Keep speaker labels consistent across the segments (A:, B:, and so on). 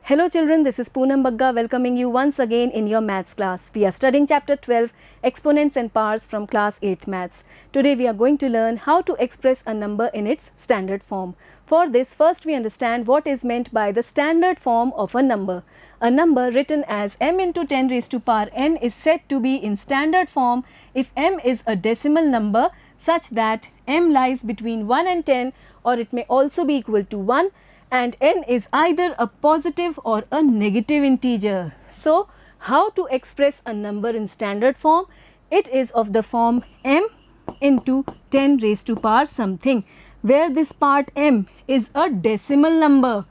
A: Hello children, this is Poonam Bagga welcoming you once again in your maths class. We are studying chapter 12 exponents and powers from class 8 maths. Today we are going to learn how to express a number in its standard form. For this, first we understand what is meant by the standard form of a number. A number written as m into 10 raised to power n is said to be in standard form if m is a decimal number such that m lies between 1 and 10, or it may also be equal to 1, and n is either a positive or a negative integer. So, how to express a number in standard form? It is of the form m into 10 raised to power something, where this part m is a decimal number.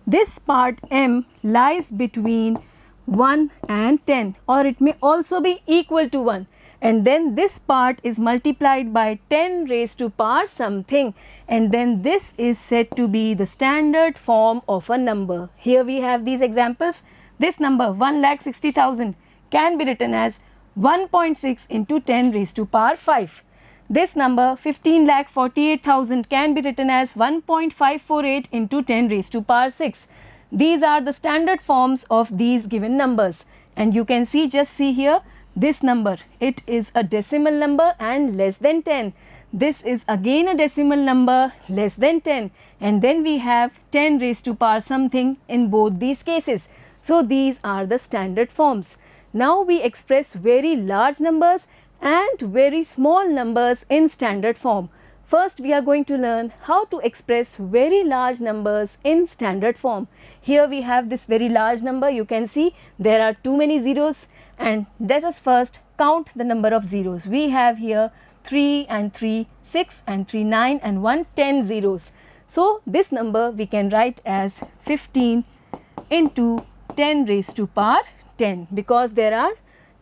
A: This part m lies between 1 and 10, or it may also be equal to 1. And then this part is multiplied by 10 raised to power something, and then this is said to be the standard form of a number. Here we have these examples. This number 1,60,000 can be written as 1.6 into 10 raised to power 5. This number 15,48,000 can be written as 1.548 into 10 raised to power 6. These are the standard forms of these given numbers, and you can see, just see here, this number, it is a decimal number and less than 10. This is again a decimal number less than 10, and then we have 10 raised to power something in both these cases. So these are the standard forms. Now we express very large numbers and very small numbers in standard form. First we are going to learn how to express very large numbers in standard form. Here we have this very large number. You can see there are too many zeros, and let us first count the number of zeros. We have here 3 and 3, 6 and 3, 9 and 1, 10 zeros. So this number we can write as 15 into 10 raised to power 10, because there are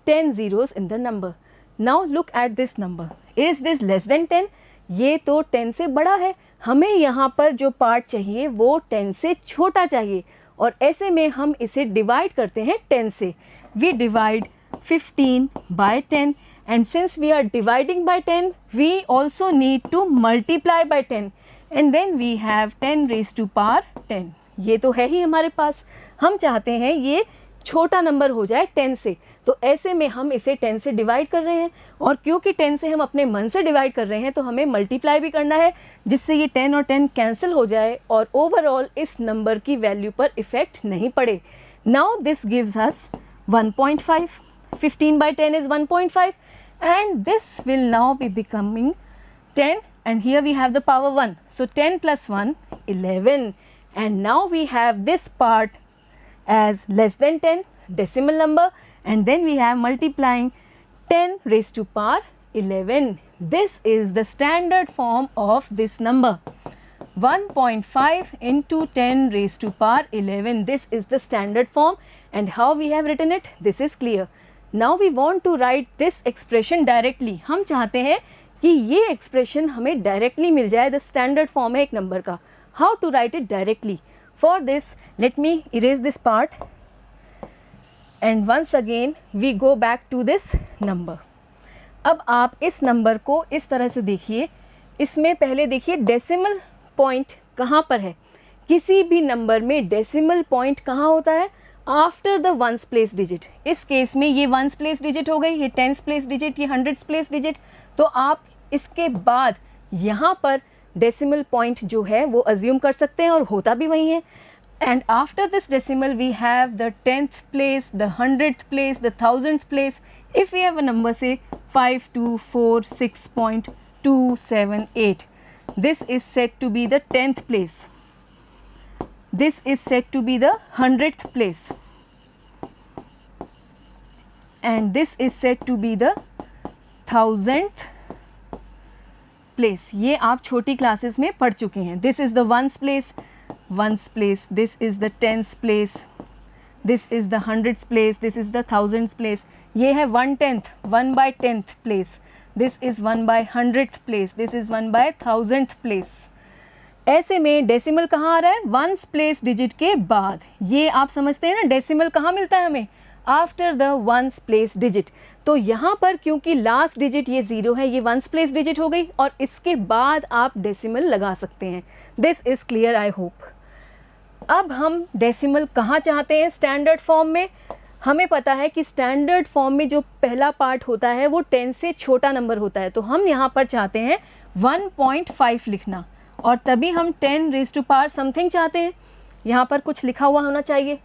A: 10 zeros in the number. Now look at this number. Is this less than 10? ये तो 10 से बड़ा है. हमें यहाँ पर जो part चाहिए वो 10 से छोटा चाहिए, और ऐसे में हम इसे डिवाइड करते हैं 10 से. We divide 15 by 10, and since we are dividing by 10, we also need to multiply by 10, and then we have 10 raised to power 10. ये तो है ही हमारे पास. हम चाहते हैं ये छोटा नंबर हो जाए 10 से, तो ऐसे में हम इसे 10 से डिवाइड कर रहे हैं, और क्योंकि 10 से हम अपने मन से डिवाइड कर रहे हैं तो हमें मल्टीप्लाई भी करना है, जिससे ये 10 और 10 कैंसिल हो जाए और ओवरऑल इस नंबर की वैल्यू पर इफ़ेक्ट नहीं पड़े. Now this gives us 1.5. 15 by 10 is 1.5, and this will now be becoming 10, and here we have the power 1. So 10 plus 1, 11, and now we have this part as less than 10, decimal number, and then we have multiplying 10 raised to power 11. This is the standard form of this number. 1.5 into 10 raised to power 11. This is the standard form, and how we have written it, this is clear. Now we want to write this expression directly. हम चाहते हैं कि ये expression हमें directly मिल जाए. The standard form है एक number का. How to write it directly? For this, let me erase this part, and once again we go back to this number. अब आप इस number को इस तरह से देखिए. इसमें पहले देखिए decimal point कहाँ पर है. किसी भी number में decimal point कहाँ होता है? After the ones place digit. इस केस में ये वंस प्लेस डिजिट हो गई, ये टेंस प्लेस डिजिट, ये हंड्रेड्स प्लेस डिजिट. तो आप इसके बाद यहाँ पर डेसिमल पॉइंट जो है वो अज्यूम कर सकते हैं, और होता भी वही है. And after this decimal we have the 10th place, the 100th place, the 1000th place. If we have a number say 5246.278, this is said to be the 10th place. This is said to be the 100th place, and this is said to be the 1000th place. ये आप छोटी classes में पढ़ चुके हैं. This is the ones place, this is the tens place, this is the hundreds place, this is the thousands place. ये है 1/10, 1/10th place. This is 1/100th place, this is 1/1000th place. ऐसे में decimal कहाँ आ रहा है? Once place digit के बाद. ये आप समझते हैं ना, डेसिमल कहाँ मिलता है हमें? After the ones place digit. तो यहाँ पर क्योंकि लास्ट डिजिट ये 0 है, ये वंस प्लेस डिजिट हो गई, और इसके बाद आप डेसिमल लगा सकते हैं. This is clear, I hope. अब हम डेसिमल कहाँ चाहते हैं स्टैंडर्ड फॉर्म में? हमें पता है कि स्टैंडर्ड फॉर्म में जो पहला पार्ट होता है वो 10 से छोटा नंबर होता है, तो हम यहाँ पर चाहते हैं 1.5 लिखना, और तभी हम 10 रेज़ टू पावर समथिंग चाहते हैं। यहाँ पर कुछ लिखा हुआ होना चाहिए।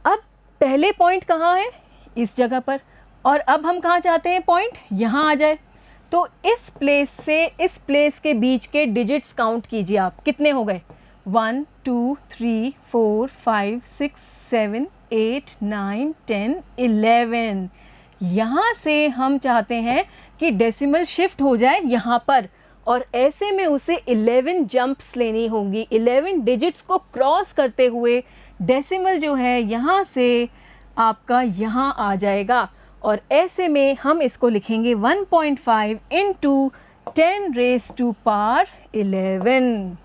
A: अब पहले पॉइंट कहाँ है? इस जगह पर। और अब हम कहाँ चाहते हैं पॉइंट? यहाँ आ जाए। तो इस प्लेस से इस प्लेस के बीच के डिजिट्स काउंट कीजिए आप, कितने हो गए? 1 2 3 4 5 6 7 8 9 10 11। यहाँ से हम चाहते हैं कि डेसिमल शिफ्ट हो जाए यहाँ पर, और ऐसे में उसे 11 जंप्स लेनी होंगी। 11 डिजिट्स को क्रॉस करते हुए डेसिमल जो है यहाँ से आपका यहाँ आ जाएगा, और ऐसे में हम इसको लिखेंगे 1.5 इंटू 10 रेज़ टू पावर 11,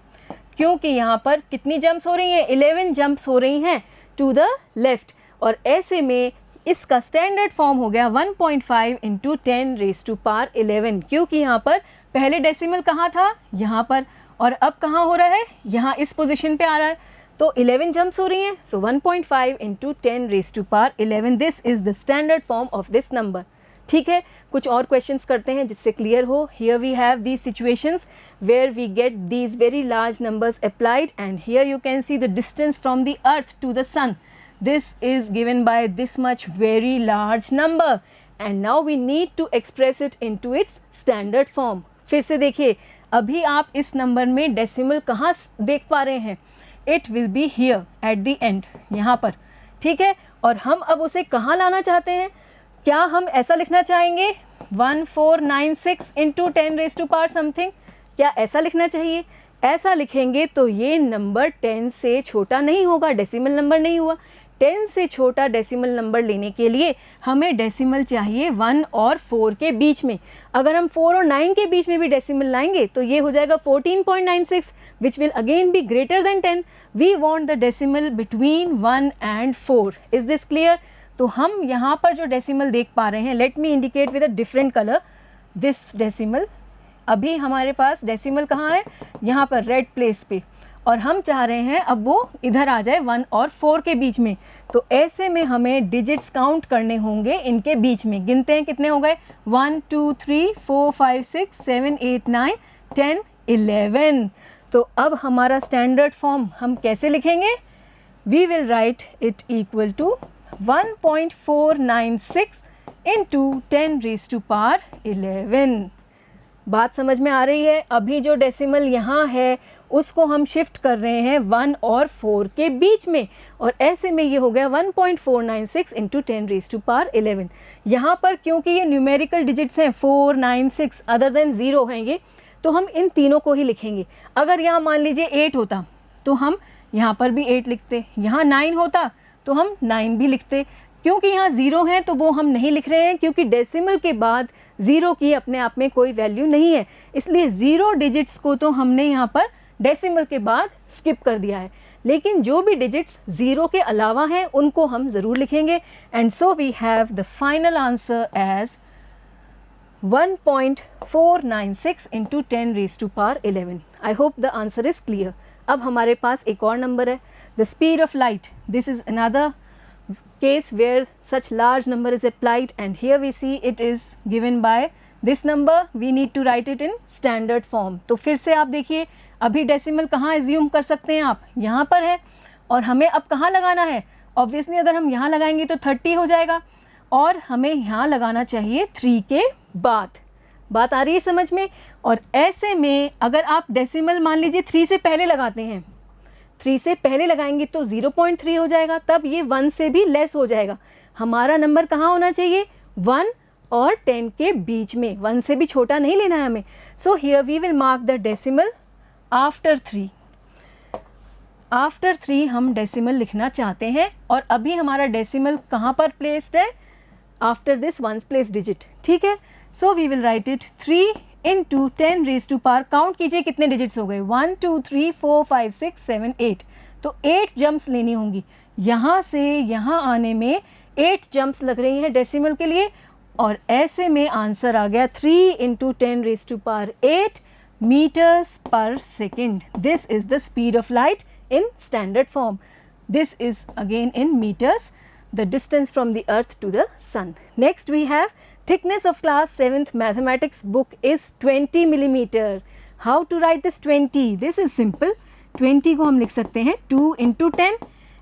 A: क्योंकि यहाँ पर कितनी जंप्स हो रही हैं? 11 जंप्स हो रही हैं टू द लेफ़्ट, और ऐसे में इसका स्टैंडर्ड फॉर्म हो गया 1.5 इंटू 10 रेज़ टू पावर 11, क्योंकि यहाँ पर पहले डेसिमल कहाँ था? यहाँ पर, और अब कहाँ हो रहा है? यहाँ इस पोजीशन पे आ रहा है, तो 11 जंप्स हो रही हैं। So 1.5 into 10 raise to power 11, this is the standard form of this number. ठीक है, कुछ और क्वेश्चंस करते हैं जिससे क्लियर हो। Here we have these situations where we get these very large numbers applied, and here you can see the distance from the earth to the sun. This is given by this much very large number, and now we need to express it into its standard form. फिर से देखिए, अभी आप इस number में decimal कहाँ देख पा रहे हैं? It will be here at the end, यहाँ पर। ठीक है, और हम अब उसे कहाँ लाना चाहते हैं? क्या हम ऐसा लिखना चाहेंगे 1496 into 10 raise to power something? क्या ऐसा लिखना चाहिए? ऐसा लिखेंगे तो ये नंबर 10 से छोटा नहीं होगा, डेसिमल नंबर नहीं हुआ। 10 से छोटा डेसिमल नंबर लेने के लिए हमें डेसिमल चाहिए 1 और 4 के बीच में। अगर हम 4 और 9 के बीच में भी डेसिमल लाएंगे तो ये हो जाएगा 14.96, which will again be greater than 10। We want the decimal between 1 and 4। Is this clear? तो हम यहाँ पर जो डेसिमल देख पा रहे हैं, let me indicate with a different colour this decimal. अभी हमारे पास डेसिमल कहाँ है? यहाँ पर रेड प्लेस पे, और हम चाह रहे हैं अब वो इधर आ जाए 1 और 4 के बीच में। तो ऐसे में हमें डिजिट्स काउंट करने होंगे इनके बीच में। गिनते हैं कितने हो गए? 1 2 3 4 5 6 7 8 9 10 11। तो अब हमारा स्टैंडर्ड फॉर्म हम कैसे लिखेंगे? We will write it equal to 1.496 into 10 raise to power 11। बात समझ में आ रही है? अभी जो डेसिमल यहाँ है उसको हम शिफ्ट कर रहे हैं 1 और 4 के बीच में, और ऐसे में ये हो गया 1.496 इंटू 10 रेज़ टू पावर 11। यहाँ पर क्योंकि ये न्यूमेरिकल डिजिट्स हैं 4 9 6 अदर देन 0 हैं ये, तो हम इन तीनों को ही लिखेंगे। अगर यहाँ मान लीजिए 8 होता तो हम यहाँ पर भी 8 लिखते, यहाँ 9 होता तो हम 9 भी लिखते। क्योंकि यहाँ 0 है तो वो हम नहीं लिख रहे हैं, क्योंकि डेसिमल के बाद 0 की अपने आप में कोई वैल्यू नहीं है, इसलिए 0 डिजिट्स को तो हमने यहाँ पर डेसिमल के बाद स्किप कर दिया है। लेकिन जो भी डिजिट्स 0 के अलावा हैं उनको हम ज़रूर लिखेंगे। And so we have the final answer as 1.496 into 10 raise to power 11। I hope the answer is clear. अब हमारे पास एक और नंबर है, the speed of light. This is another case where such large number is applied, and here we see it is given by this number. We need to write it in standard form. तो फिर से आप देखिए, अभी decimal कहाँ assume कर सकते हैं आप? यहाँ पर है, और हमें अब कहाँ लगाना है? ऑब्वियसली अगर हम यहाँ लगाएंगे तो 30 हो जाएगा, और हमें यहाँ लगाना चाहिए 3 के बाद। बात आ रही है समझ में? और ऐसे में अगर आप डेसिमल मान लीजिए 3 से पहले लगाते हैं, 3 से पहले लगाएंगे तो 0.3 हो जाएगा, तब ये 1 से भी लेस हो जाएगा। हमारा नंबर कहाँ होना चाहिए? 1 और 10 के बीच में, 1 से भी छोटा नहीं लेना है हमें। So here we will mark the decimal after 3। After 3 हम डेसिमल लिखना चाहते हैं, और अभी हमारा डेसिमल कहाँ पर प्लेस्ड है? After this 1's place digit. ठीक है, so we will write it 3 into 10 raise to power, count कीजिए कितने डिजिट्स हो गए? 1 2 3 4 5 6 7 8। तो 8 जंप्स लेनी होंगी। यहाँ से यहाँ आने में 8 जंप्स लग रही हैं डेसिमल के लिए, और ऐसे में आंसर आ गया 3 into 10 raise to power 8 metres per second. This is the speed of light in standard form. This is again in meters, the distance from the earth to the sun. Next we have thickness of class 7th mathematics book is 20 millimeter. How to write this 20? This is simple. 20 को हम लिख सकते हैं 2 into 10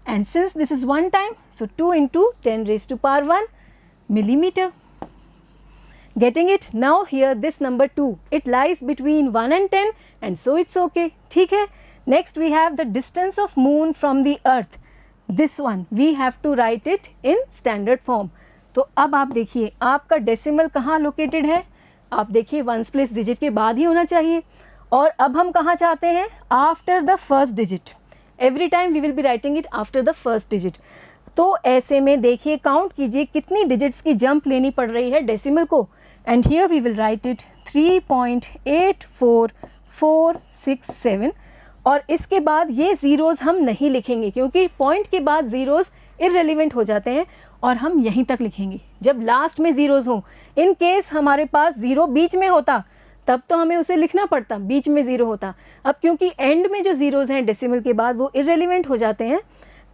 A: and since this is one time, so 2 into 10 raised to power 1 millimeter. Getting it? Now here this number 2, it lies between 1 and 10 and so it's okay. ठीक है. Next we have the distance of moon from the earth. This one we have to write it in standard form. तो अब आप देखिए आपका decimal कहाँ located है. आप देखिए वंस प्लेस डिजिट के बाद ही होना चाहिए और अब हम कहाँ चाहते हैं, after the first digit. Every time we will be writing it after the first digit. तो ऐसे में देखिए काउंट कीजिए कितनी डिजिट्स की जंप लेनी पड़ रही है डेसिमल को. And here we will write it 3.84467 और इसके बाद ये ज़ीरोज़ हम नहीं लिखेंगे क्योंकि पॉइंट के बाद ज़ीरोज़ इररेलेवेंट हो जाते हैं और हम यहीं तक लिखेंगे जब लास्ट में ज़ीरोज़ हों. इन केस हमारे पास ज़ीरो बीच में होता तब तो हमें उसे लिखना पड़ता, बीच में ज़ीरो होता. अब क्योंकि एंड में जो ज़ीरोज़ हैं डेसिमल के बाद वो इररेलेवेंट हो जाते हैं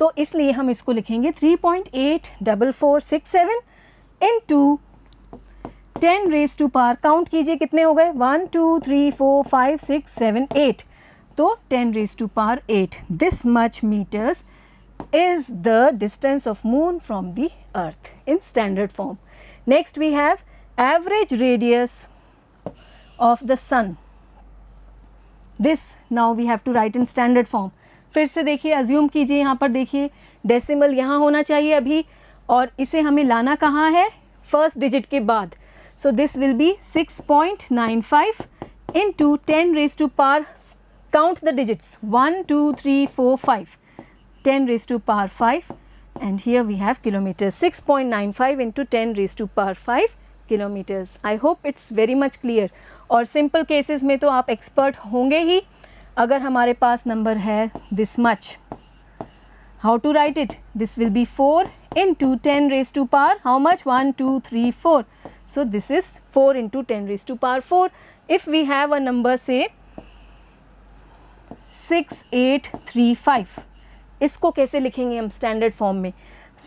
A: तो इसलिए हम इसको लिखेंगे 3.84467 into 10 raise to power. Count कीजिए कितने हो गए, 1 2 3 4 5 6 7 8. तो 10 raise to power 8. This much meters is the distance of moon from the earth in standard form. Next we have average radius of the sun. This now we have to write in standard form. फिर से देखिए assume कीजिए यहाँ पर देखिए decimal यहाँ होना चाहिए अभी और इसे हमें लाना कहाँ है, फर्स्ट डिजिट के बाद. So this will be 6.95 into 10 raised to power, count the digits 1 2 3 4 5. 10 raised to power 5 and here we have kilometers. 6.95 into 10 raised to power 5 kilometers. I hope it's very much clear. और simple cases में तो आप expert होंगे ही. अगर हमारे पास number है this much, how to write it? This will be 4 into 10 raised to power how much, 1 2 3 4. So this is 4 into 10 raised to power 4. If we have a number say 6835, इसको कैसे लिखेंगे हम स्टैंडर्ड फॉर्म में.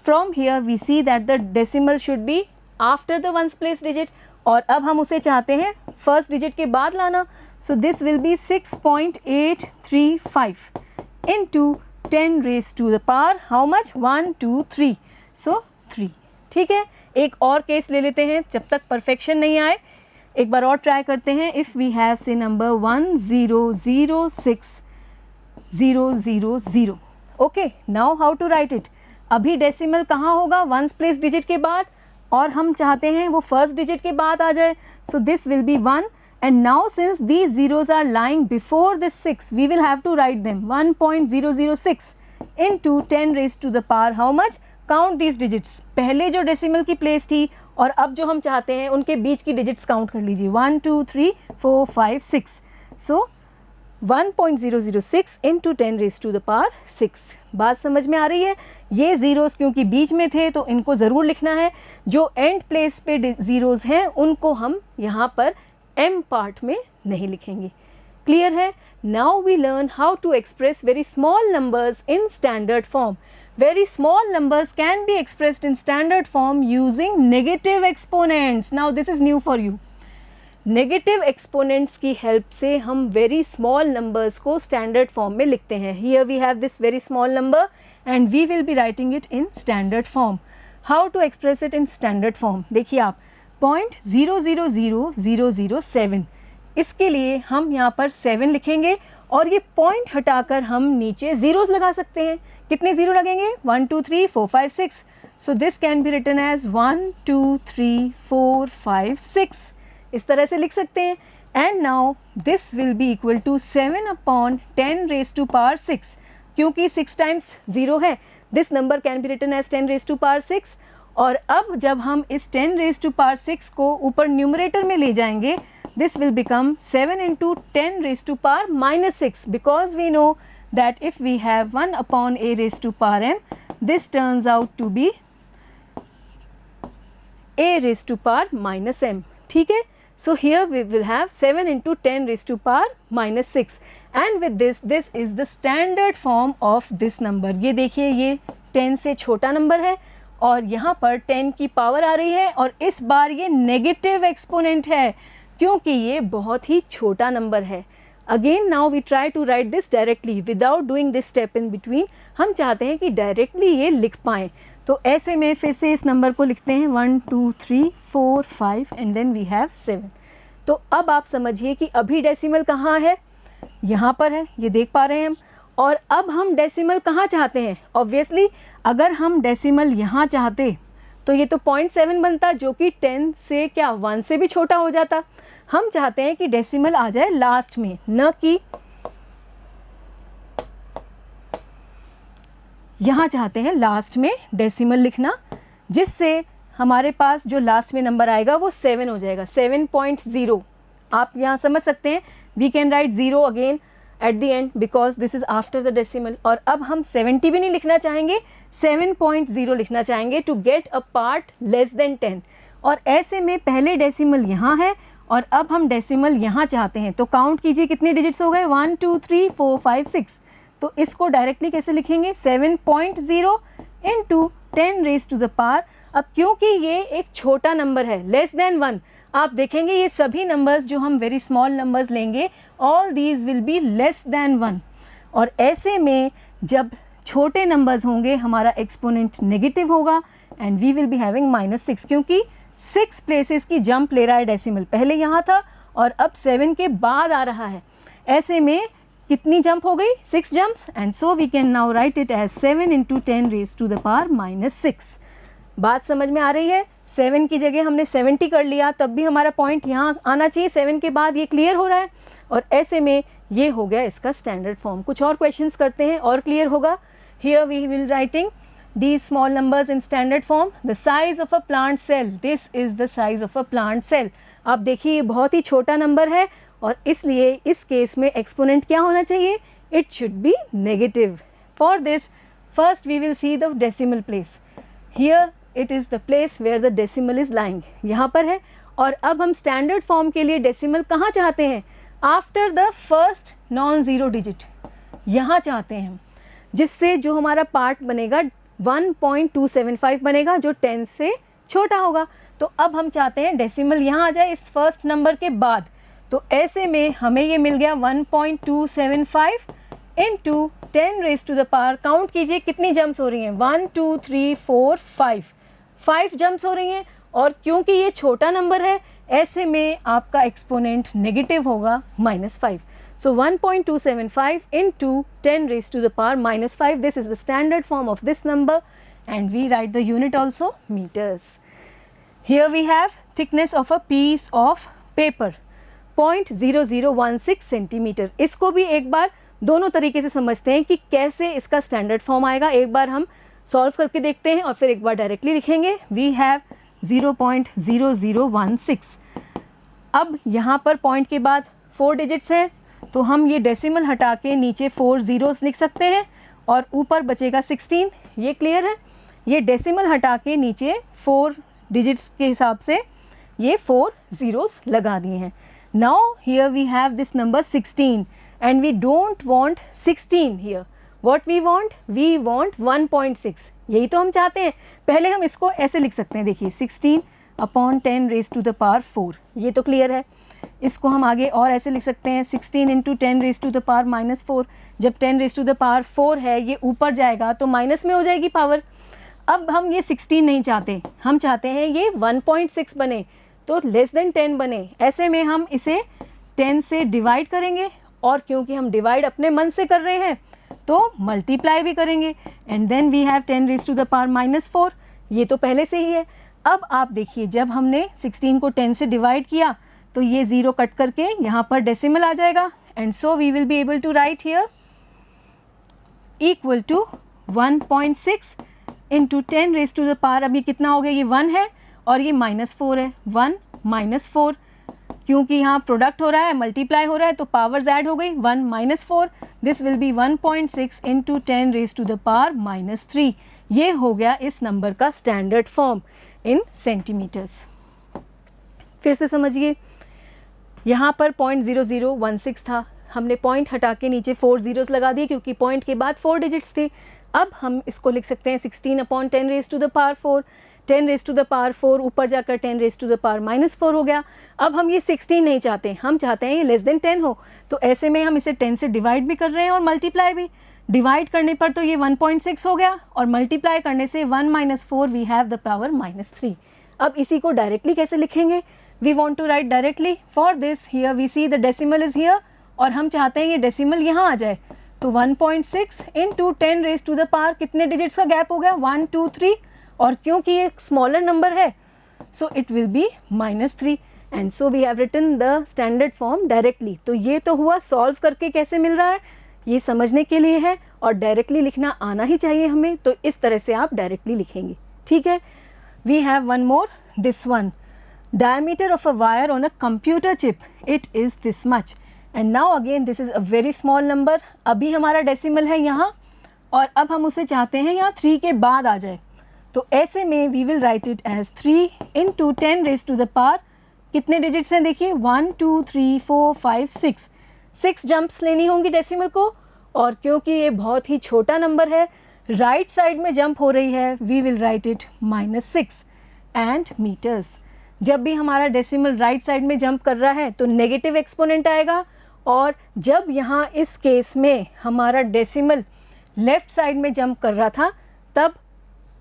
A: From here we see that the decimal should be after the ones place digit और अब हम उसे चाहते हैं फर्स्ट डिजिट के बाद लाना. So this will be 6.835 into 10 raise to the power how much, 1 2 3. So 3. ठीक है. एक और केस ले लेते हैं जब तक परफेक्शन नहीं आए. एक बार और ट्राई करते हैं. If we have say number 1006,000. Okay, now how to write it. अभी डेसिमल कहाँ होगा, वंस प्लेस डिजिट के बाद और हम चाहते हैं वो फर्स्ट डिजिट के बाद आ जाए. So this will be 1 and now since these zeros are lying before this 6 we will have to write them 1.006 into 10 raise to the power how much, count these digits. पहले जो decimal की place थी और अब जो हम चाहते हैं उनके बीच की डिजिट्स काउंट कर लीजिए 1 2 3 4 5 6. So 1.006 into 10 raise to the power 6. बात समझ में आ रही है. ये ज़ीरोज़ क्योंकि बीच में थे तो इनको ज़रूर लिखना है. जो एंड प्लेस पे ज़ीरोज़ हैं उनको हम यहाँ पर एम पार्ट में नहीं लिखेंगे. क्लियर है. Now we learn how to express very small numbers in standard form. Very small numbers can be expressed in standard form using negative exponents. Now this is new for you. Negative exponents की help से हम very small numbers को standard form में लिखते हैं. Here we have this very small number and we will be writing it in standard form. How to express it in standard form? देखिए आप 0.000007, इसके लिए हम यहाँ पर 7 लिखेंगे और ये पॉइंट हटाकर हम नीचे ज़ीरोज़ लगा सकते हैं. कितने ज़ीरो लगेंगे, 1 2 3 4 5 6. So this can be written as 1 2 3 4 5 6. इस तरह से लिख सकते हैं. And now this will be equal to 7/10 raise to power 6. क्योंकि 6 टाइम्स ज़ीरो है, this number can be written as 10 raise to power 6. और अब जब हम इस 10 रेज़ टू पावर 6 को ऊपर न्यूमरेटर में ले जाएंगे, this will become 7 into 10 raised to power minus 6, because we know that if we have 1 upon a raised to power m, this turns out to be a raised to power minus m. ठीक है. So here we will have 7 into 10 raised to power minus 6 and with this is the standard form of this number. ये देखिए, ये 10 से छोटा number है और यहाँ पर 10 की पावर आ रही है और इस बार ये नेगेटिव एक्सपोनेंट है क्योंकि ये बहुत ही छोटा नंबर है। Again now we try to write this directly without doing this step in between. हम चाहते हैं कि डायरेक्टली ये लिख पाएँ, तो ऐसे में फिर से इस नंबर को लिखते हैं 1 2 3 4 5 एंड देन वी हैव 7। तो अब आप समझिए कि अभी डेसिमल कहाँ है, यहाँ पर है, ये देख पा रहे हैं हम। और अब हम डेसिमल कहाँ चाहते हैं? ऑब्वियसली अगर हम डेसिमल यहाँ चाहते तो ये तो 0.7 बनता, जो कि 10 से क्या 1 से भी छोटा हो जाता। हम चाहते हैं कि डेसिमल आ जाए लास्ट में, न कि यहाँ चाहते हैं लास्ट में डेसिमल लिखना, जिससे हमारे पास जो लास्ट में नंबर आएगा वो 7 हो जाएगा, 7.0। आप यहाँ समझ सकते हैं, we can write 0 again at the end because this is after the decimal. और अब हम 70 भी नहीं लिखना चाहेंगे, 7.0 लिखना चाहेंगे to get a part less than 10। और ऐसे में पहले डेसिमल यहाँ है और अब हम डेसिमल यहाँ चाहते हैं, तो काउंट कीजिए कितने डिजिट्स हो गए, 1 2 3 4 5 6। तो इसको डायरेक्टली कैसे लिखेंगे, 7.0 into 10 raise to the power. अब क्योंकि ये एक छोटा नंबर है, लेस देन 1, आप देखेंगे ये सभी नंबर्स जो हम वेरी स्मॉल नंबर्स लेंगे, all these will be less than 1। और ऐसे में जब छोटे नंबर्स होंगे हमारा एक्सपोनेंट नेगेटिव होगा and we will be having -6, क्योंकि 6 प्लेसेस की जंप ले रहा है डेसिमल। पहले यहाँ था और अब 7 के बाद आ रहा है। ऐसे में कितनी जंप हो गई, 6 jumps, and so we can now write it as 7 into 10 raise to the power -6। बात समझ में आ रही है? 7 की जगह हमने 70 कर लिया, तब भी हमारा पॉइंट यहाँ आना चाहिए 7 के बाद। ये क्लियर हो रहा है? और ऐसे में ये हो गया इसका स्टैंडर्ड फॉर्म। कुछ और क्वेश्चंस करते हैं और क्लियर होगा। Here we will writing these small numbers in standard form. The size of a plant cell, this is the size of a plant cell. आप देखिए ये बहुत ही छोटा नंबर है और इसलिए इस केस में एक्सपोनेंट क्या होना चाहिए, it should be negative. For this, first we will see the decimal place. Here it is the place where the decimal is lying. यहाँ पर है। और अब हम स्टैंडर्ड फॉर्म के लिए डेसिमल कहाँ चाहते हैं, after the first non zero digit, यहाँ चाहते हैं हम, जिससे जो हमारा पार्ट बनेगा 1.275 बनेगा, जो 10 से छोटा होगा। तो अब हम चाहते हैं डेसिमल यहाँ आ जाए इस फर्स्ट नंबर के बाद। तो ऐसे में हमें ये मिल गया 1.275 into 10 raise to the power. Count कीजिए कितनी जंप्स हो रही हैं, 1 2 3 4 5 जंप्स हो रही हैं। और क्योंकि ये छोटा नंबर है, ऐसे में आपका एक्सपोनेंट नेगेटिव होगा -5। So 1.275 into 10 raised to the power -5. This is the standard form of this number and we write the unit also meters. Here we have thickness of a piece of paper 0.0016 centimeter. इसको भी एक बार दोनों तरीके से समझते हैं कि कैसे इसका स्टैंडर्ड फॉर्म आएगा। एक बार हम सॉल्व करके देखते हैं और फिर एक बार डायरेक्टली लिखेंगे। We have 0.0016। अब यहाँ पर पॉइंट के बाद 4 डिजिट्स हैं, तो हम ये डेसिमल हटा के नीचे 4 ज़ीरोज़ लिख सकते हैं और ऊपर बचेगा 16। ये क्लियर है? ये डेसिमल हटा के नीचे 4 डिजिट्स के हिसाब से ये 4 ज़ीरोज़ लगा दिए हैं। Now here we have this number 16 and we don't want 16 here. What we want? We want 1.6। यही तो हम चाहते हैं। पहले हम इसको ऐसे लिख सकते हैं, देखिए 16/10 रेज़ टू द पावर 4। ये तो क्लियर है। इसको हम आगे और ऐसे लिख सकते हैं 16 into 10 raise to the power -4। जब 10 रेज़ टू द पावर 4 है, ये ऊपर जाएगा तो माइनस में हो जाएगी पावर। अब हम ये 16 नहीं चाहते, हम चाहते हैं ये 1.6 बने, तो लेस देन 10 बने। ऐसे में हम इसे 10 से डिवाइड करेंगे और क्योंकि हम डिवाइड अपने मन से कर रहे हैं तो मल्टीप्लाई भी करेंगे and then we have 10 raise to the power -4। ये तो पहले से ही है। अब आप देखिए, जब हमने 16 को 10 से डिवाइड किया तो ये 0 कट करके यहाँ पर डेसिमल आ जाएगा and so we will be able to write here equal to 1.6 into 10 raise to the power. अब ये कितना हो गया, ये 1 है और ये -4 है। 1 -4, क्योंकि यहाँ प्रोडक्ट हो रहा है, मल्टीप्लाई हो रहा है, तो पावर्स ऐड हो गई। 1 -4, this will be 1.6 into 10 raise to the power -3। ये हो गया इस नंबर का स्टैंडर्ड फॉर्म इन सेंटीमीटर्स। फिर से समझिए, यहाँ पर 0.0016 था, हमने पॉइंट हटा के नीचे 4 ज़ीरोज़ लगा दिए क्योंकि पॉइंट के बाद 4 डिजिट्स थे। अब हम इसको लिख सकते हैं 16/10 raise to the power 4, 10 raise to the power 4 ऊपर जाकर 10 रेज़ टू द पावर -4 हो गया। अब हम ये 16 नहीं चाहते, हम चाहते हैं ये लेस देन 10 हो, तो ऐसे में हम इसे 10 से डिवाइड भी कर रहे हैं और मल्टीप्लाई भी। डिवाइड करने पर तो ये 1.6 हो गया और मल्टीप्लाई करने से 1 - 4 वी हैव द पावर -3। अब इसी को डायरेक्टली कैसे लिखेंगे? We want to write directly. For this here we see the decimal is here और हम चाहते हैं ये डेसिमल यहाँ आ जाए, तो 1.6 into 10 raise to the power, कितने डिजिट्स का गैप हो गया? 1 2 3, और क्योंकि ये स्मॉलर नंबर है so it will be -3 and so we have written the standard form directly. तो ये तो हुआ सॉल्व करके कैसे मिल रहा है, ये समझने के लिए है और डायरेक्टली लिखना आना ही चाहिए हमें, तो इस तरह से आप डायरेक्टली लिखेंगे। ठीक है, we have one more, this one, diameter of a wire on a computer chip, it is this much and now again this is a very small number। अभी हमारा डेसिमल है यहाँ और अब हम उसे चाहते हैं यहाँ 3 के बाद आ जाए, तो ऐसे में we will write it as 3 into 10 raised to the power, कितने डिजिट्स हैं देखिए 1 2 3 4 5 6, 6 जंप्स लेनी होंगी डेसिमल को, और क्योंकि ये बहुत ही छोटा नंबर है राइट साइड में जंप हो रही है, we will write it -6 and meters। जब भी हमारा डेसिमल राइट साइड में जंप कर रहा है तो नेगेटिव एक्सपोनेंट आएगा, और जब यहाँ इस केस में हमारा डेसिमल लेफ़्ट साइड में जंप कर रहा था तब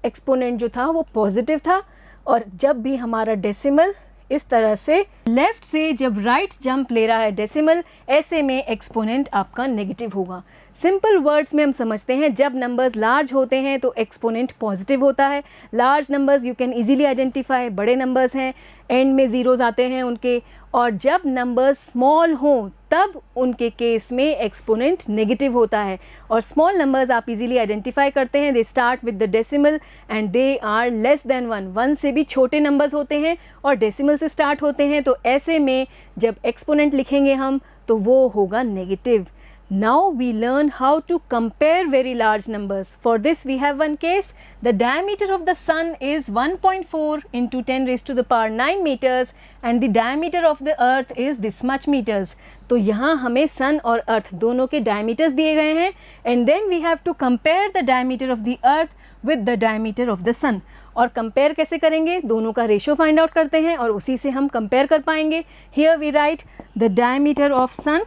A: एक्सपोनेंट जो था वो पॉजिटिव था, और जब भी हमारा डेसिमल इस तरह से लेफ़्ट से जब राइट जंप ले रहा है डेसिमल, ऐसे में एक्सपोनेंट आपका नेगेटिव होगा। सिंपल वर्ड्स में हम समझते हैं, जब नंबर्स लार्ज होते हैं तो एक्सपोनेंट पॉजिटिव होता है। Large numbers you can easily identify, बड़े नंबर्स हैं एंड में ज़ीरोज़ आते हैं उनके, और जब नंबर्स स्मॉल हों तब उनके केस में एक्सपोनेंट नेगेटिव होता है। और स्मॉल नंबर्स आप इजीली आइडेंटिफाई करते हैं, they start with the decimal and they are less than 1, 1 से भी छोटे नंबर्स होते हैं और डेसिमल से स्टार्ट होते हैं, तो ऐसे में जब एक्सपोनेंट लिखेंगे हम तो वो होगा negative. Now we learn how to compare very large numbers. For this we have one case. The diameter of the sun is 1.4 into 10 raised to the power 9 meters and the diameter of the earth is this much meters. तो यहाँ हमें sun और earth दोनों के diameters दिए गए हैं and then we have to compare the diameter of the earth with the diameter of the sun. और कंपेयर कैसे करेंगे? दोनों का रेशो फाइंड आउट करते हैं और उसी से हम कंपेयर कर पाएंगे। Here we write the diameter of sun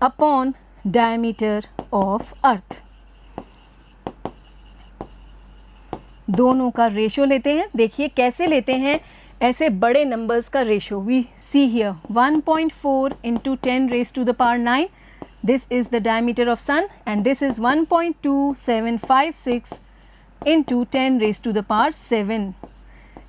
A: upon diameter of earth। दोनों का रेशो लेते हैं, देखिए कैसे लेते हैं, ऐसे बड़े नंबर्स का ratio. We see here 1.4 into 10 raised to the power 9, this is the diameter of sun and this is 1.2756 into 10 raised to the power 7।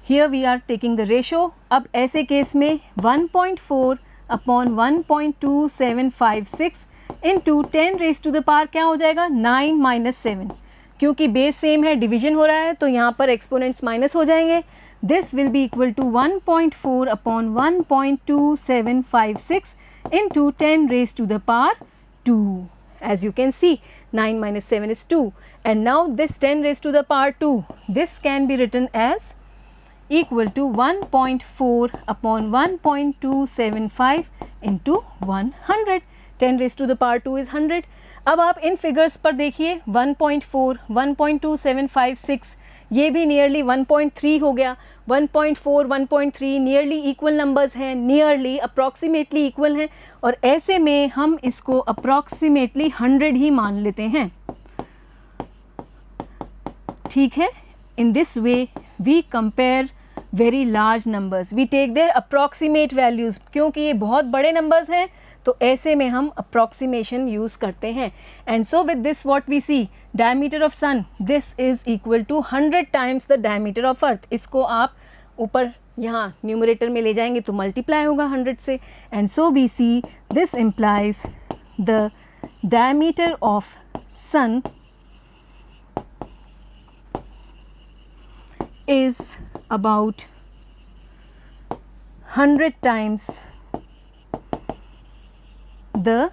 A: Here we are taking the ratio। अब ऐसे केस में 1.4 upon 1.2756 into 10 raise to the power क्या हो जाएगा? 9 - 7। क्योंकि base same है, division हो रहा है, तो यहाँ पर एक्सपोनेंट्स माइनस हो जाएंगे। This will be equal to 1.4 upon 1.2756 into 10 raise to the power 2। As you can see 9 - 7 is 2 and now this 10 raised to the power 2, this can be written as equal to 1.4 upon 1.275 into 100। 10 raised to the power 2 is 100। अब आप इन figures पर देखिए 1.4, 1.2756, ये भी nearly 1.3 हो गया। 1.4, 1.3 nearly equal numbers हैं, nearly approximately equal हैं, और ऐसे में हम इसको अप्रॉक्सीमेटली 100 ही मान लेते हैं। ठीक है, in this way we compare very large numbers, we take their approximate values. क्योंकि ये बहुत बड़े नंबर्स हैं तो ऐसे में हम अप्रॉक्सीमेशन यूज़ करते हैं। And so with this what we see, diameter of sun, this is equal to 100 times the diameter of earth. इसको आप ऊपर यहाँ न्यूमरेटर में ले जाएंगे तो मल्टीप्लाई होगा 100 से, and so we see this implies the diameter of sun is about 100 times the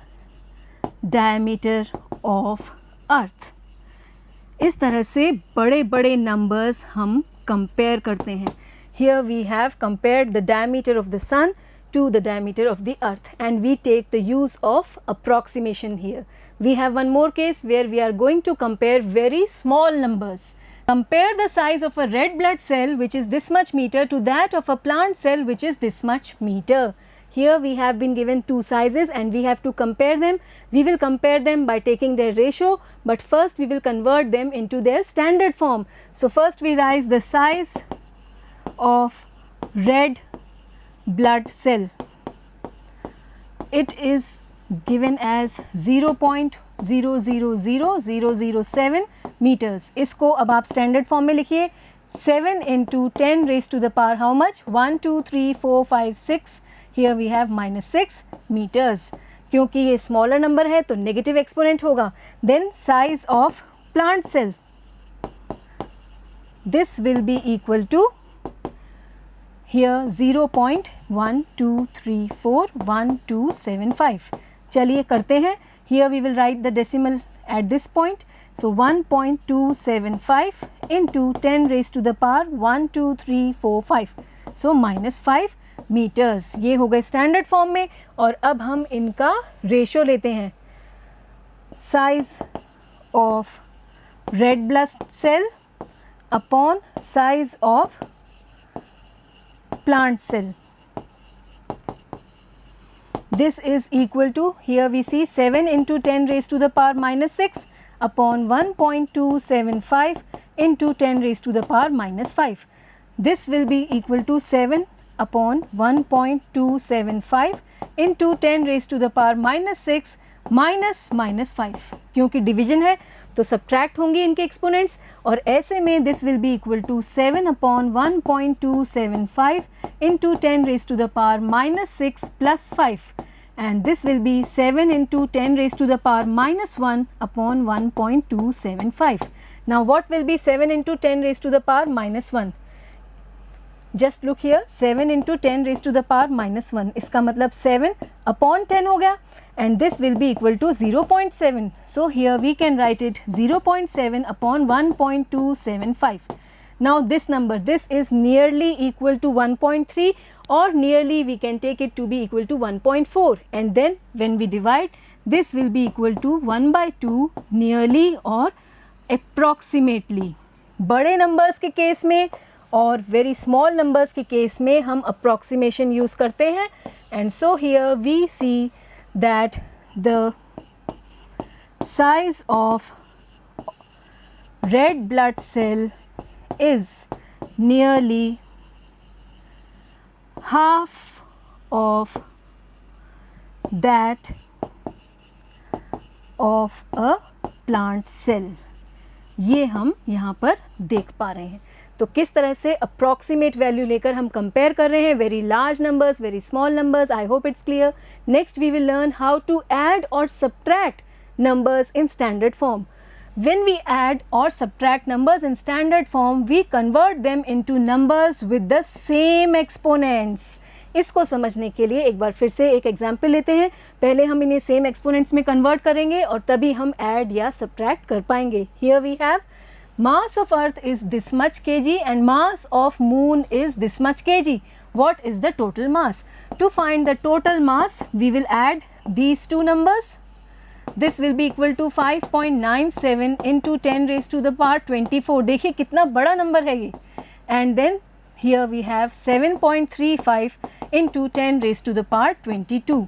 A: diameter of earth। इस तरह से बड़े बड़े नंबर्स हम कंपेयर करते हैं। Here we have compared the diameter of the sun to the diameter of the earth, and we take the use of approximation here. We have one more case where we are going to compare very small numbers. Compare the size of a red blood cell which is this much meter to that of a plant cell which is this much meter. Here we have been given two sizes and we have to compare them. We will compare them by taking their ratio, but first we will convert them into their standard form. So first we write the size of red blood cell. It is given as 0.000007 meters. इसको अब आप standard form में लिखिए. 7 into 10 raised to the power how much? 1 2 3 4 5 6. Here we have -6 meters. क्योंकि ये smaller number है तो negative exponent होगा. Then size of plant cell, this will be equal to here 0.12341275. चलिए करते हैं. Here we will write the decimal at this point. So 1.275 into 10 raised to the power 1 2 3 4 5. So -5 meters. ये हो गए standard form में. और अब हम इनका रेशियो लेते हैं. Size of red blood cell upon size of plant cell. This is equal to, here we see 7 into 10 raised to the power -6 upon 1.275 into 10 raised to the power -5. This will be equal to 7 upon 1.275 into 10 raised to the power -6 -5. क्योंकि division है तो subtract होंगी इनके exponents, और ऐसे में this will be equal to 7 upon 1.275 into 10 raised to the power -6 plus 5, and this will be 7 into 10 raised to the power -1 upon 1.275. Now what will be 7 into 10 raised to the power -1? Just look here, 7 into 10 raised to the power -1. इसका मतलब 7 upon 10 हो गया, and this will be equal to 0.7. So here we can write it 0.7 upon 1.275. Now this number, this is nearly equal to 1.3, or nearly we can take it to be equal to 1.4, and then when we divide, this will be equal to 1/2 nearly or approximately. बड़े numbers के case में और very small numbers के case में हम approximation use करते हैं, and so here we see that the size of red blood cell is nearly half of that of a plant cell. ये हम यहाँ पर देख पा रहे हैं. तो किस तरह से अप्रॉक्सीमेट वैल्यू लेकर हम कंपेयर कर रहे हैं, very large numbers, very small numbers. I hope it's clear. Next we will learn how to add और subtract numbers in standard form. When we add or subtract numbers in standard form, we convert them into numbers with the same exponents. इसको समझने के लिए एक बार फिर से एक example लेते हैं. पहले हम इन्हें सेम एक्सपोनेंट्स में कन्वर्ट करेंगे और तभी हम ऐड या सब्ट्रैक्ट कर पाएंगे. Here we have mass of earth is this much kg and mass of moon is this much kg. What is the total mass? To find the total mass, we will add these two numbers. This will be equal to 5.97 into 10 raised to the power 24. देखिए कितना बड़ा number है ये. And then here we have 7.35 into 10 raised to the power 22.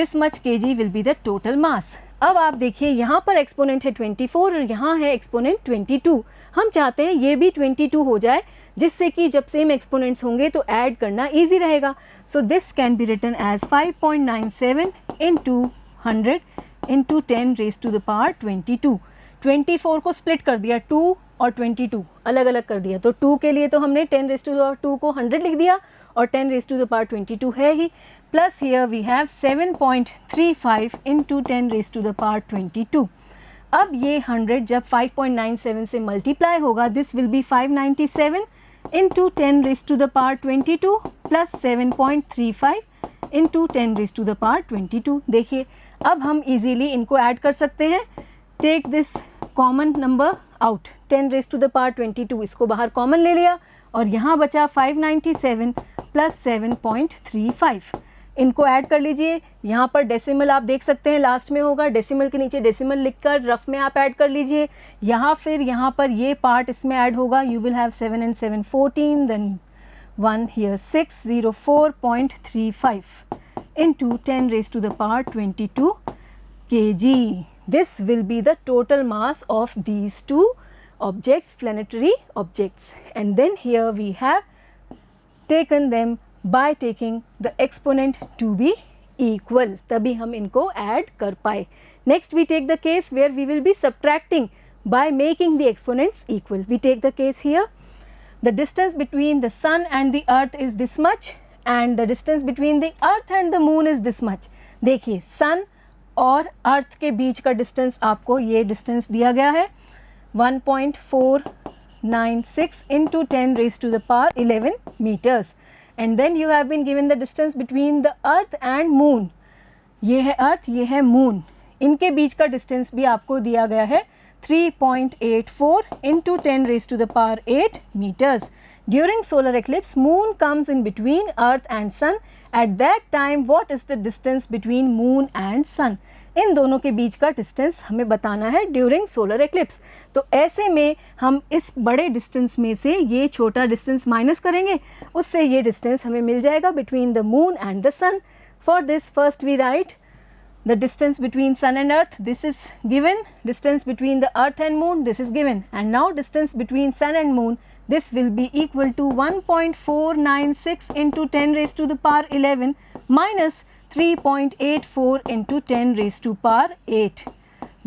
A: This much kg will be the total mass. अब आप देखिए यहाँ पर एक्सपोनेंट है 24 और यहाँ है एक्सपोनेंट 22. हम चाहते हैं ये भी 22 हो जाए, जिससे कि जब सेम एक्सपोनेंट्स होंगे तो ऐड करना ईजी रहेगा. So this can be written as 5.97 into 100 into 10 raised to the power 22. 24 को स्प्लिट कर दिया, 2 और 22 अलग अलग कर दिया. तो 2 के लिए तो हमने 10 raised to the power 2 को 100 लिख दिया और 10 raised to the power 22 है ही. Plus here we have 7.35 into 10 raised to the power 22. अब ये 100 जब 5.97 से मल्टीप्लाई होगा, this will B 597 into 10 raised to the power 22 plus 7.35 into 10 raised to the power 22. देखिए अब हम इजीली इनको ऐड कर सकते हैं. Take this common number out, 10 raised to the power 22 इसको बाहर कॉमन ले लिया और यहाँ बचा 597 प्लस 7.35। इनको ऐड कर लीजिए। यहाँ पर डेसिमल आप देख सकते हैं लास्ट में होगा, डेसिमल के नीचे डेसिमल लिखकर रफ में आप ऐड कर लीजिए। फिर यहाँ पर ये पार्ट इसमें ऐड होगा। You will have 7 and 7 14, then 1 here 604.35 into 10 raised to the power 22 kg. This will be the total mass of these two objects, planetary objects. And then here we have taken them by taking the exponent to be equal. तभी हम इनको add कर पाए. Next we take the case where we will be subtracting by making the exponents equal. We take the case here. The distance between the sun and the earth is this much and the distance between the earth and the moon is this much. देखिए sun और अर्थ के बीच का distance आपको ये distance दिया गया है 1.496 into 10 raised to the power 11 meters. And then you have been given the distance between the earth and moon. ये है अर्थ, ये है मून, इनके बीच का डिस्टेंस भी आपको दिया गया है 3.84 into 10 raised to the power 8 meters. During solar eclipse, moon comes in between earth and sun. At that time, what is the distance between moon and sun? इन दोनों के बीच का डिस्टेंस हमें बताना है ड्यूरिंग सोलर एक्लिप्स। तो ऐसे में हम इस बड़े डिस्टेंस में से ये छोटा डिस्टेंस माइनस करेंगे, उससे ये डिस्टेंस हमें मिल जाएगा between the moon and the sun. For this first we write the distance between sun and earth, this is given, distance between the earth and moon, this is given, and now distance between sun and moon, this will be equal to 1.496 into 10 raised to the power 11 minus 3.84 into 10 raised to power 8,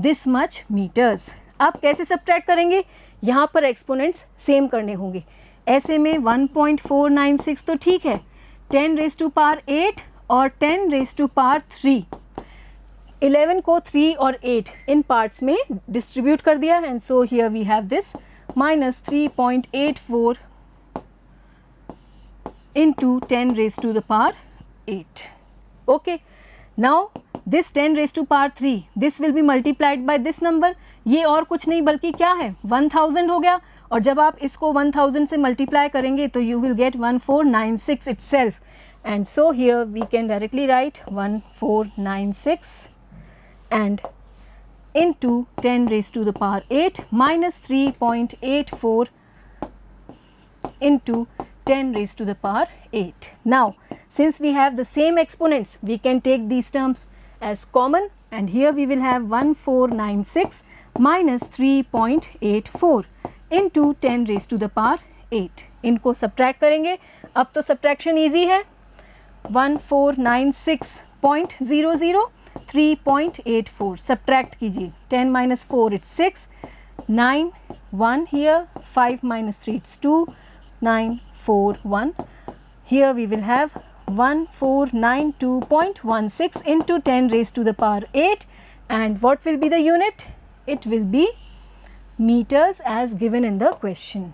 A: this much meters. अब कैसे subtract करेंगे? यहाँ पर exponents same करने होंगे। ऐसे में 1.496 तो ठीक है, 10 raised to power 8 और 10 raised to power 3, 11 को 3 और 8 इन पार्ट्स में डिस्ट्रीब्यूट कर दिया, and so here we have this minus 3.84 into 10 raised to the power 8. Okay, now this 10 raised to power 3, this will be multiplied by this number. ये और कुछ नहीं बल्कि क्या है 1000 हो गया, और जब आप इसको 1000 से मल्टीप्लाई करेंगे तो you will get 1496 itself, and so here we can directly write 1496 and into 10 raised to the power 8 minus 3.84 into 10 raised to the power 8. Now, since we have the same exponents, we can take these terms as common, and here we will have 1496 minus 3.84 into 10 raised to the power 8. इनको subtract करेंगे। अब तो subtraction easy है, 1496.00 3.84 subtract कीजिए, 10 minus 4 it's 6, 9 1 here, 5 minus 3 it's 2, 9 4 1, here we will have 1492.16 into 10 raised to the power 8, and what will be the unit? It will be meters as given in the question.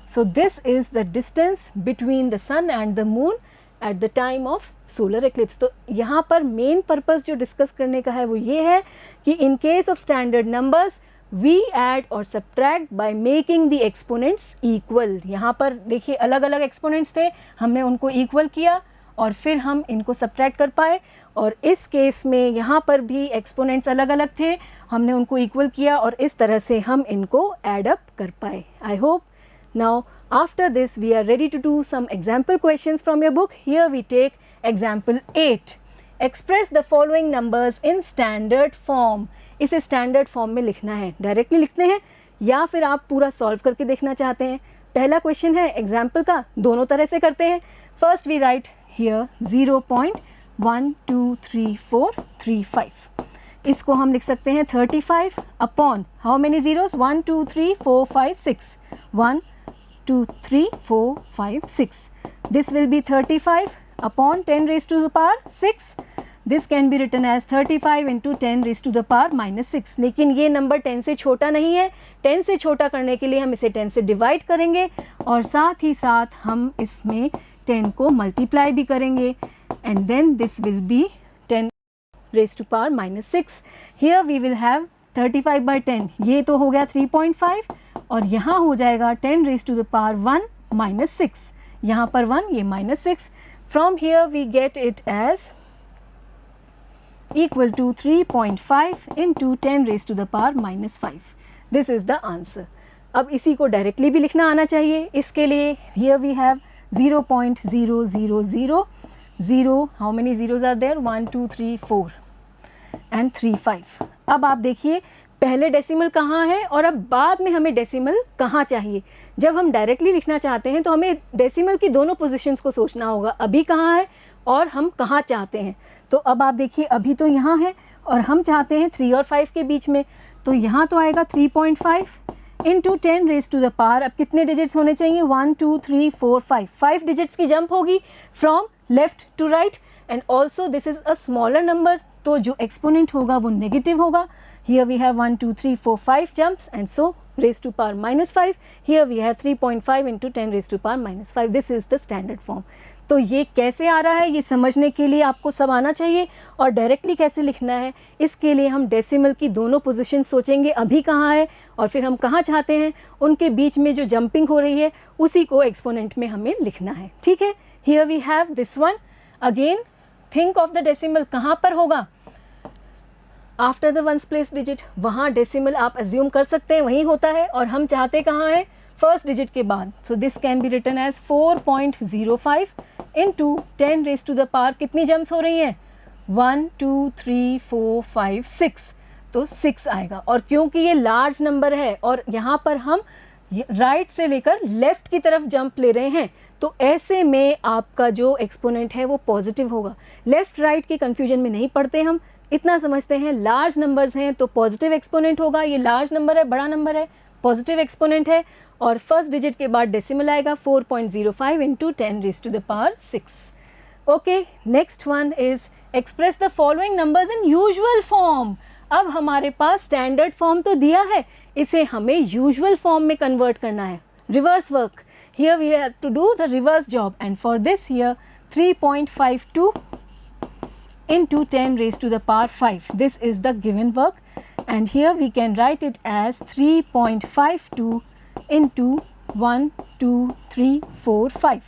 A: So this is the distance between the sun and the moon at the time of solar eclipse. तो यहाँ पर main purpose जो discuss करने का है वो ये है कि in case of standard numbers we add और subtract by making the exponents equal. यहाँ पर देखिए अलग अलग एक्सपोनेंट्स थे, हमने उनको इक्वल किया और फिर हम इनको सब्ट्रैक्ट कर पाए, और इस केस में यहाँ पर भी एक्सपोनेंट्स अलग अलग थे, हमने उनको इक्वल किया और इस तरह से हम इनको ऐड अप कर पाए। I hope now after this we are ready to do some example questions from your book. Here we take example 8. Express the following numbers in standard form. इसे standard form में लिखना है, directly लिखते हैं या फिर आप पूरा सॉल्व करके देखना चाहते हैं। पहला क्वेश्चन है एग्जाम्पल का, दोनों तरह से करते हैं। फर्स्ट वी राइट हियर 0.123435, इसको हम लिख सकते हैं 35 upon how many zeros, 1 2 3 4 5 6, 1 2 3 4 5 6. This will be 35 upon 10 raised to the power 6. This can be written as 35 into 10 raised to the power minus 6. लेकिन ये नंबर 10 से छोटा नहीं है, 10 से छोटा करने के लिए हम इसे 10 से डिवाइड करेंगे और साथ ही साथ हम इसमें 10 को मल्टीप्लाई भी करेंगे, and then this will be 10 raised to power minus 6. Here we will have 35 by 10, ये तो हो गया 3.5 और यहाँ हो जाएगा 10 raised to the power 1 -6, यहाँ पर 1, ये -6. From here we get it as equal to 3.5 into 10 raised to the power -5. This is the answer. अब इसी को डायरेक्टली भी लिखना आना चाहिए. इसके लिए here we have 0.0000, how many zeros are there? 1 2 3 4 and 3 5. अब आप देखिए पहले डेसिमल कहाँ है और अब बाद में हमें डेसिमल कहाँ चाहिए. जब हम डायरेक्टली लिखना चाहते हैं तो हमें डेसिमल की दोनों पोजीशंस को सोचना होगा, अभी कहाँ है और हम कहाँ चाहते हैं. तो अब आप देखिए अभी तो यहाँ है और हम चाहते हैं 3 और 5 के बीच में, तो यहाँ तो आएगा 3.5 into 10 raise to the power. अब कितने डिजिट्स होने चाहिए? 1 2 3 4 5 डिजिट्स की जंप होगी from left to right. And also this is a smaller number, तो जो एक्सपोनेंट होगा वो नेगेटिव होगा. Here we have 1 2 3 4 5 jumps, and so raised to power -5. Here we have 3.5 into 10 raised to power -5. This is the standard form. तो ये कैसे आ रहा है ये समझने के लिए आपको सब आना चाहिए. और डायरेक्टली कैसे लिखना है इसके लिए हम डेसिमल की दोनों पोजीशन सोचेंगे, अभी कहाँ है और फिर हम कहाँ चाहते हैं, उनके बीच में जो जंपिंग हो रही है उसी को एक्सपोनेंट में हमें लिखना है. ठीक है. Here we have this one. Again think of the decimal. कहाँ पर होगा? After the ones place digit. वहाँ डेसिमल आप एज्यूम कर सकते हैं वहीं होता है और हम चाहते कहाँ हैं? फर्स्ट डिजिट के बाद. So this can be written as 4.05 into 10 raise to the power. कितनी जम्प्स हो रही हैं? 1 2 3 4 5 6. तो 6 आएगा. और क्योंकि ये लार्ज नंबर है और यहाँ पर हम राइट से लेकर लेफ़्ट की तरफ जंप ले रहे हैं, तो ऐसे में आपका जो एक्सपोनेंट है वो पॉजिटिव होगा. लेफ़्ट राइट की कन्फ्यूजन में नहीं पड़ते हम, इतना समझते हैं लार्ज नंबर्स हैं तो पॉजिटिव एक्सपोनेंट होगा. ये लार्ज नंबर है, बड़ा नंबर है, पॉजिटिव एक्सपोनेंट है. और फर्स्ट डिजिट के बाद डेसिमल आएगा 4.05 into 10 raise to the power 6. Okay. Next one is express the following numbers in usual form. अब हमारे पास स्टैंडर्ड फॉर्म तो दिया है, इसे हमें यूजुअल फॉर्म में कन्वर्ट करना है. Reverse work. Here we have to do the reverse job and for this here 3.52 into 10 raised to the power 5. This is the given work, and here we can write it as 3.52 into 1 2 3 4 5.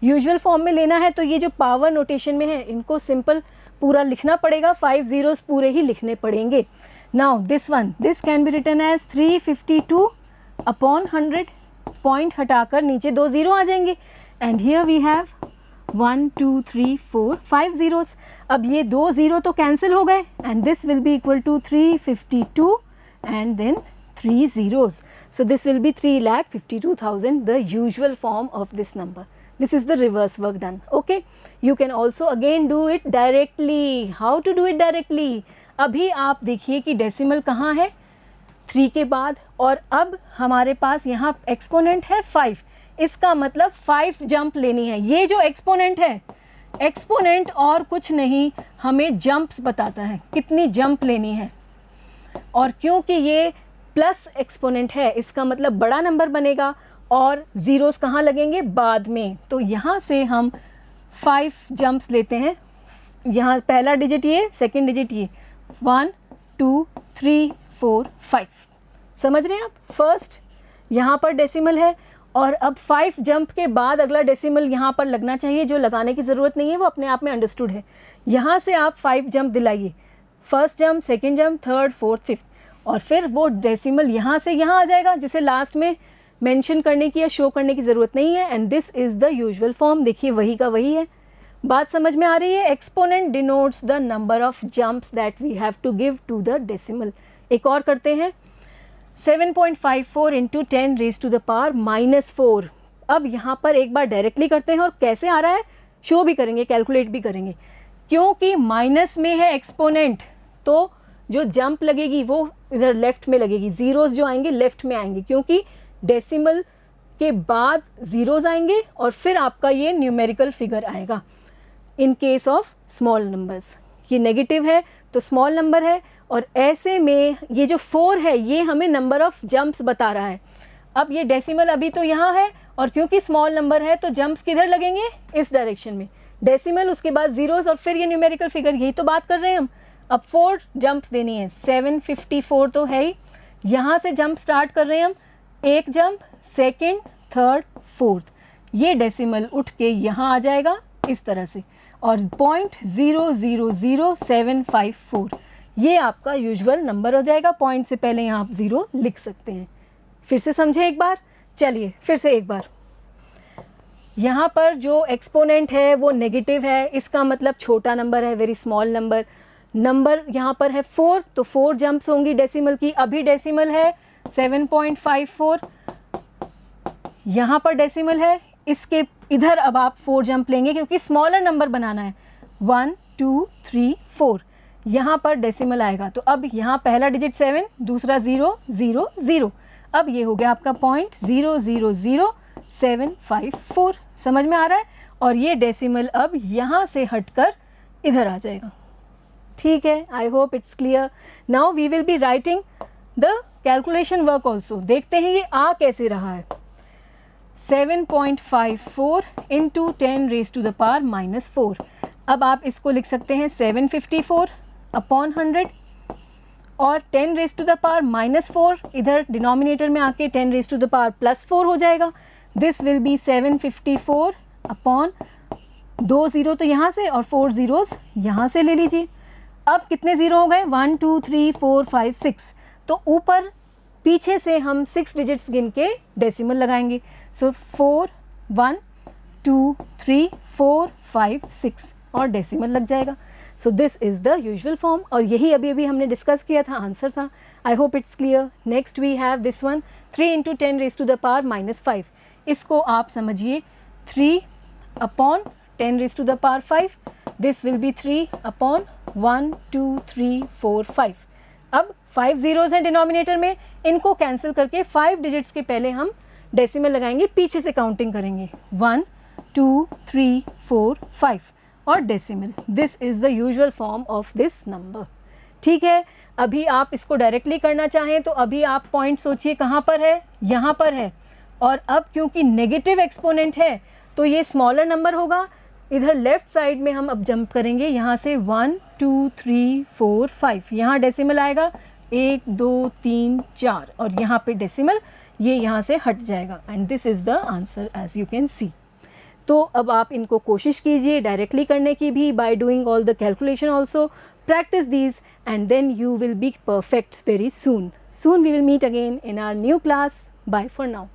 A: Usual form में लेना है तो ये जो power notation में है इनको simple पूरा लिखना पड़ेगा, 5 zeros पूरे ही लिखने पड़ेंगे. Now this one, this can be written as 352 upon 100. Point हटाकर नीचे 2 0 आ जाएंगे. And here we have 1 2 3 4 5 zeros. अब ये 2 0 तो कैंसिल हो गए and this will be equal to 352 and then 3 zeros. So this will be 3,52,000, the usual form of this number. This is the reverse work done. Okay. You can also again do it directly. How to do it directly? अभी आप देखिए कि decimal कहाँ है? 3 के बाद. और अब हमारे पास यहाँ एक्सपोनेंट है 5. इसका मतलब 5 जंप लेनी है. ये जो एक्सपोनेंट है, एक्सपोनेंट और कुछ नहीं, हमें जंप्स बताता है, कितनी जंप लेनी है. और क्योंकि ये प्लस एक्सपोनेंट है इसका मतलब बड़ा नंबर बनेगा और ज़ीरोस कहाँ लगेंगे? बाद में. तो यहाँ से हम 5 जंप्स लेते हैं. यहाँ पहला डिजिट ये, सेकंड डिजिट ये, 1 2 3 4 5. समझ रहे हैं आप? फर्स्ट यहाँ पर डेसिमल है और अब 5 जंप के बाद अगला डेसिमल यहाँ पर लगना चाहिए, जो लगाने की ज़रूरत नहीं है, वो अपने आप में अंडरस्टूड है. यहाँ से आप 5 जंप दिलाइए, first jump, second jump, third, fourth, fifth, और फिर वो डेसिमल यहाँ से यहाँ आ जाएगा, जिसे लास्ट में मेंशन करने की या शो करने की ज़रूरत नहीं है. And this is the usual form. देखिए वही का वही है. बात समझ में आ रही है? Exponent denotes the number of jumps that we have to give to the decimal. एक और करते हैं. 7.54 into 10 raise to the power -4. अब यहाँ पर एक बार डायरेक्टली करते हैं और कैसे आ रहा है शो भी करेंगे, कैलकुलेट भी करेंगे. क्योंकि माइनस में है एक्सपोनेंट तो जो जंप लगेगी वो इधर लेफ्ट में लगेगी, ज़ीरोज़ जो आएंगे लेफ्ट में आएंगे, क्योंकि डेसिमल के बाद ज़ीरोज़ आएंगे और फिर आपका ये न्यूमेरिकल फिगर आएगा. इन केस ऑफ स्मॉल नंबर्स ये नेगेटिव है तो स्मॉल नंबर है, और ऐसे में ये जो 4 है ये हमें नंबर ऑफ़ जंप्स बता रहा है. अब ये डेसिमल अभी तो यहाँ है और क्योंकि स्मॉल नंबर है तो जंप्स किधर लगेंगे? इस डायरेक्शन में. डेसिमल, उसके बाद ज़ीरोज़ और फिर ये न्यूमेरिकल फिगर, यही तो बात कर रहे हैं हम. अब 4 जंप्स देनी है. 754 तो है ही. यहाँ से जंप स्टार्ट कर रहे हैं हम. एक जंप, सेकेंड, थर्ड, फोर्थ. ये डेसिमल उठ के यहाँ आ जाएगा इस तरह से, और 0.000754 ये आपका यूजुअल नंबर हो जाएगा। पॉइंट से पहले यहाँ आप 0 लिख सकते हैं। फिर से समझे एक बार, चलिए फिर से एक बार। यहाँ पर जो एक्सपोनेंट है वो नेगेटिव है, इसका मतलब छोटा नंबर है, वेरी स्मॉल नंबर। नंबर यहाँ पर है 4, तो 4 जंप्स होंगी डेसिमल की। अभी डेसिमल है 7.54, यहाँ पर डेसिमल है, इसके इधर अब आप 4 जंप लेंगे क्योंकि स्मॉलर नंबर बनाना है। 1 2 3 4 यहाँ पर डेसिमल आएगा, तो अब यहाँ पहला डिजिट 7, दूसरा 0 0 0, अब ये हो गया आपका 0.000754। समझ में आ रहा है? और ये डेसिमल अब यहाँ से हटकर इधर आ जाएगा। ठीक है, I hope it's clear. Now we will be writing the calculation work also. देखते हैं ये आ कैसे रहा है। 7.54 into 10 raise to the power -4। अब आप इसको लिख सकते हैं 754 अपॉन 100, और 10 रेज टू द पावर -4 इधर डिनोमिनेटर में आके 10 रेज टू द पावर +4 हो जाएगा। दिस विल बी 754 अपॉन 2 0 तो यहाँ से और 4 zeros यहाँ से ले लीजिए। अब कितने ज़ीरो हो गए? 1 2 3 4 5 6, तो ऊपर पीछे से हम 6 डिजिट्स गिन के डेसिमल लगाएंगे। सो 4 1 2 3 4 5 6 और डेसिमल लग जाएगा। So this is the usual form, और यही अभी अभी हमने डिस्कस किया था, आंसर था। I hope it's clear. Next we have this one, 3 into 10 raise to the power -5। इसको आप समझिए 3 upon 10 raise to the power 5, this will be 3 upon 1 2 3 4 5। अब 5 zeros हैं डिनोमिनेटर में, इनको कैंसिल करके 5 डिजिट्स के पहले हम डेसिमल लगाएंगे, पीछे से काउंटिंग करेंगे 1 2 3 4 5 और decimal. This is the usual form of this number. ठीक है, अभी आप इसको डायरेक्टली करना चाहें तो अभी आप पॉइंट सोचिए कहाँ पर है, यहाँ पर है, और अब क्योंकि नेगेटिव एक्सपोनेंट है तो ये स्मॉलर नंबर होगा। इधर लेफ्ट साइड में हम अब जंप करेंगे, यहाँ से 1 2 3 4 5, यहाँ डेसिमल आएगा 1 2 3 4, और यहाँ पे डेसिमल ये यहाँ से हट जाएगा, and this is the answer as you can see. तो अब आप इनको कोशिश कीजिए डायरेक्टली करने की भी, by doing all the calculation also. Practice these and then you will be perfect very soon. Soon we will meet again in our new class. Bye for now.